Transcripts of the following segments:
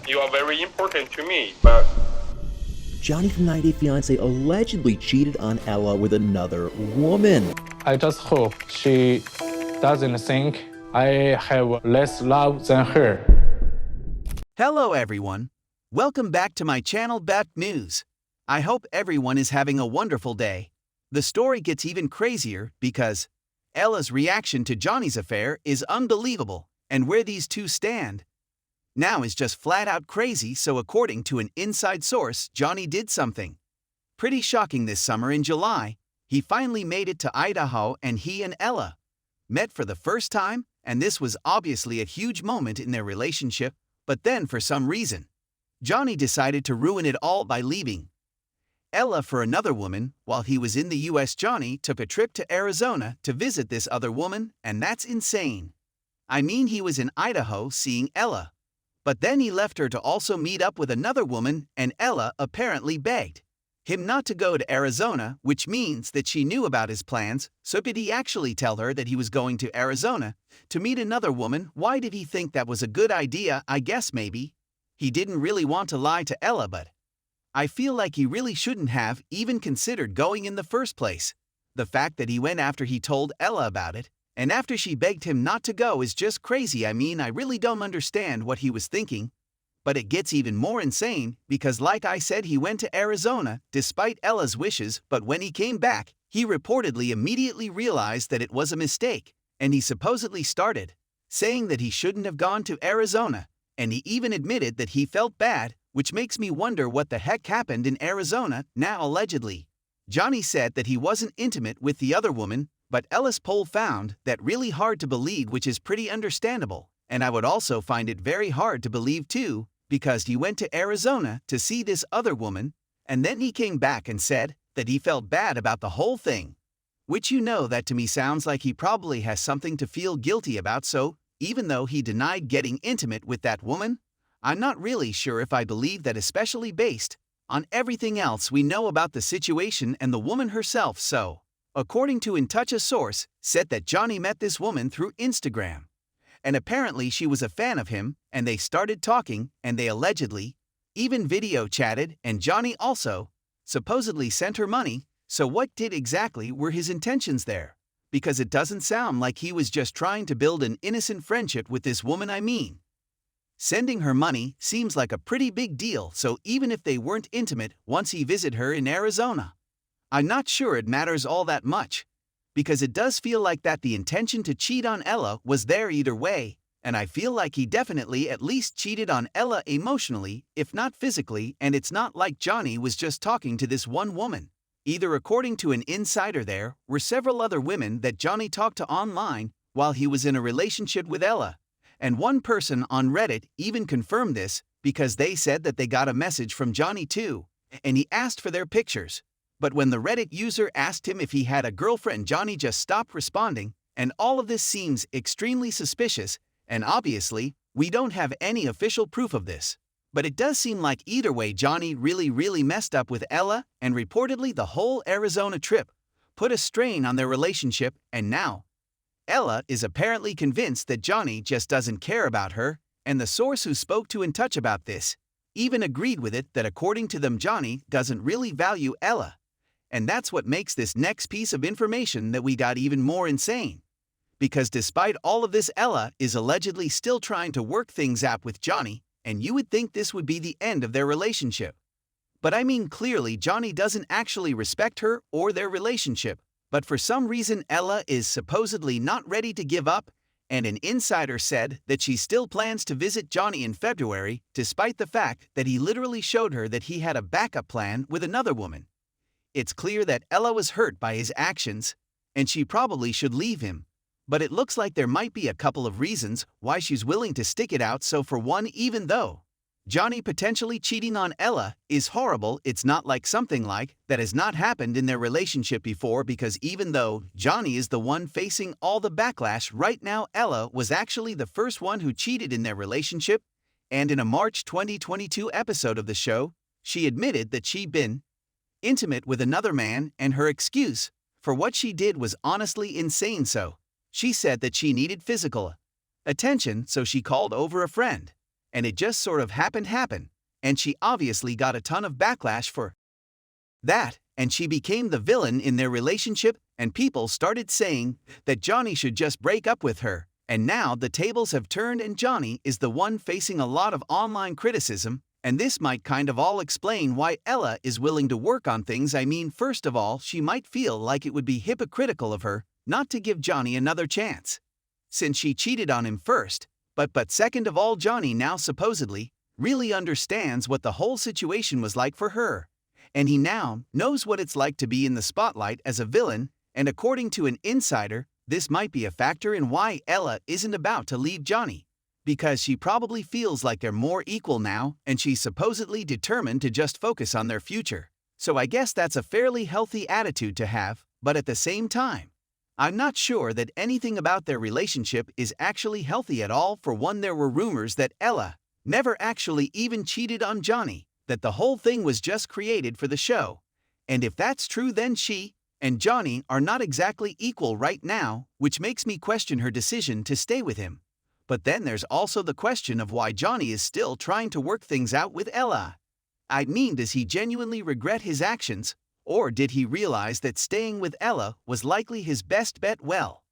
You are very important to me, but Johnny from 90 Day Fiancé allegedly cheated on Ella with another woman. I just hope she doesn't think I have less love than her. Hello everyone. Welcome back to my channel Bet News. I hope everyone is having a wonderful day. The story gets even crazier because Ella's reaction to Johnny's affair is unbelievable, and where these two stand now is just flat out crazy. So according to an inside source, Johnny did something pretty shocking this summer. In July, he finally made it to Idaho and he and Ella met for the first time, and this was obviously a huge moment in their relationship. But then for some reason, Johnny decided to ruin it all by leaving Ella for another woman. While he was in the US, Johnny took a trip to Arizona to visit this other woman, and that's insane. I mean, he was in Idaho seeing Ella, but then he left her to also meet up with another woman, and Ella apparently begged him not to go to Arizona, which means that she knew about his plans. So did he actually tell her that he was going to Arizona to meet another woman? Why did he think that was a good idea? I guess maybe he didn't really want to lie to Ella, but I feel like he really shouldn't have even considered going in the first place. The fact that he went after he told Ella about it, and after she begged him not to go, is just crazy. I mean, I really don't understand what he was thinking. But it gets even more insane because, like I said, he went to Arizona despite Ella's wishes, but when he came back, he reportedly immediately realized that it was a mistake, and he supposedly started saying that he shouldn't have gone to Arizona, and he even admitted that he felt bad, which makes me wonder what the heck happened in Arizona. Now, allegedly, Johnny said that he wasn't intimate with the other woman, but Ella's poll found that really hard to believe, which is pretty understandable, and I would also find it very hard to believe too, because he went to Arizona to see this other woman, and then he came back and said that he felt bad about the whole thing, which, you know, that to me sounds like he probably has something to feel guilty about. So even though he denied getting intimate with that woman, I'm not really sure if I believe that, especially based on everything else we know about the situation and the woman herself. So, according to In Touch, a source said that Johnny met this woman through Instagram, and apparently she was a fan of him, and they started talking, and they allegedly even video chatted, and Johnny also supposedly sent her money. So what did exactly were his intentions there? Because it doesn't sound like he was just trying to build an innocent friendship with this woman. I mean, sending her money seems like a pretty big deal. So even if they weren't intimate once he visited her in Arizona, I'm not sure it matters all that much, because it does feel like that the intention to cheat on Ella was there either way, and I feel like he definitely at least cheated on Ella emotionally, if not physically, and it's not like Johnny was just talking to this one woman. Either, according to an insider, there were several other women that Johnny talked to online while he was in a relationship with Ella, and one person on Reddit even confirmed this because they said that they got a message from Johnny too, and he asked for their pictures. But when the Reddit user asked him if he had a girlfriend, Johnny just stopped responding, and all of this seems extremely suspicious, and obviously, we don't have any official proof of this. But it does seem like either way, Johnny really messed up with Ella, and reportedly the whole Arizona trip put a strain on their relationship, and now Ella is apparently convinced that Johnny just doesn't care about her, and the source who spoke to In Touch about this even agreed with it, that according to them, Johnny doesn't really value Ella. And that's what makes this next piece of information that we got even more insane. Because despite all of this, Ella is allegedly still trying to work things out with Johnny, and you would think this would be the end of their relationship. But I mean, clearly Johnny doesn't actually respect her or their relationship, but for some reason Ella is supposedly not ready to give up, and an insider said that she still plans to visit Johnny in February, despite the fact that he literally showed her that he had a backup plan with another woman. It's clear that Ella was hurt by his actions, and she probably should leave him. But it looks like there might be a couple of reasons why she's willing to stick it out. So for one, even though Johnny potentially cheating on Ella is horrible, it's not like something like that has not happened in their relationship before, because even though Johnny is the one facing all the backlash right now, Ella was actually the first one who cheated in their relationship, and in a March 2022 episode of the show, she admitted that she'd been intimate with another man, and her excuse for what she did was honestly insane. So she said that she needed physical attention, so she called over a friend. and it just sort of happened, and she obviously got a ton of backlash for that, and she became the villain in their relationship, and people started saying that Johnny should just break up with her, and now the tables have turned and Johnny is the one facing a lot of online criticism, and this might kind of all explain why Ella is willing to work on things. I mean, first of all, she might feel like it would be hypocritical of her not to give Johnny another chance, since she cheated on him first, but second of all, Johnny now supposedly really understands what the whole situation was like for her, and he now knows what it's like to be in the spotlight as a villain, and according to an insider, this might be a factor in why Ella isn't about to leave Johnny, because she probably feels like they're more equal now and she's supposedly determined to just focus on their future. So I guess that's a fairly healthy attitude to have, but at the same time, I'm not sure that anything about their relationship is actually healthy at all. For one, there were rumors that Ella never actually even cheated on Johnny, that the whole thing was just created for the show. And if that's true, then she and Johnny are not exactly equal right now, which makes me question her decision to stay with him. But then there's also the question of why Johnny is still trying to work things out with Ella. I mean, does he genuinely regret his actions, or did he realize that staying with Ella was likely his best bet? Well,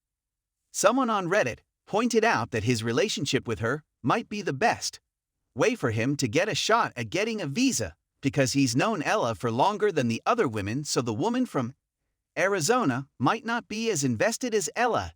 someone on Reddit pointed out that his relationship with her might be the best way for him to get a shot at getting a visa, because he's known Ella for longer than the other women, so the woman from Arizona might not be as invested as Ella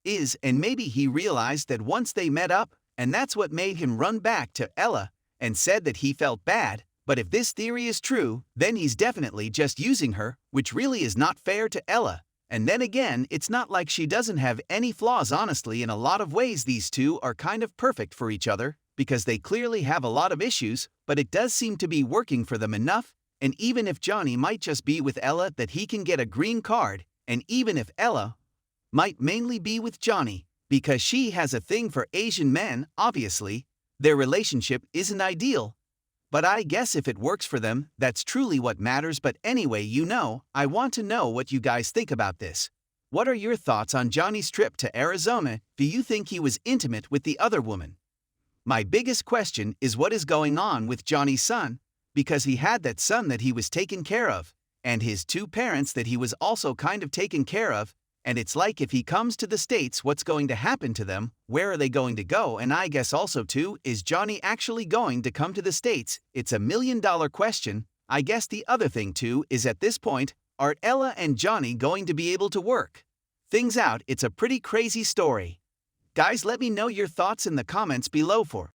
is, and maybe he realized that once they met up, and that's what made him run back to Ella and said that he felt bad. But if this theory is true, then he's definitely just using her, which really is not fair to Ella. And then again, it's not like she doesn't have any flaws. Honestly, in a lot of ways these two are kind of perfect for each other, because they clearly have a lot of issues, but it does seem to be working for them enough. And even if Johnny might just be with Ella, that he can get a green card, and even if Ella might mainly be with Johnny because she has a thing for Asian men, obviously, their relationship isn't ideal. But I guess if it works for them, that's truly what matters. But anyway, I want to know what you guys think about this. What are your thoughts on Johnny's trip to Arizona? Do you think he was intimate with the other woman? My biggest question is what is going on with Johnny's son, because he had that son that he was taken care of, and his two parents that he was also kind of taken care of, and it's like if he comes to the States, what's going to happen to them? Where are they going to go? And I guess also too, is Johnny actually going to come to the States? It's $1 million question. I guess the other thing too is at this point, are Ella and Johnny going to be able to work things out? It's a pretty crazy story. Guys, let me know your thoughts in the comments below. For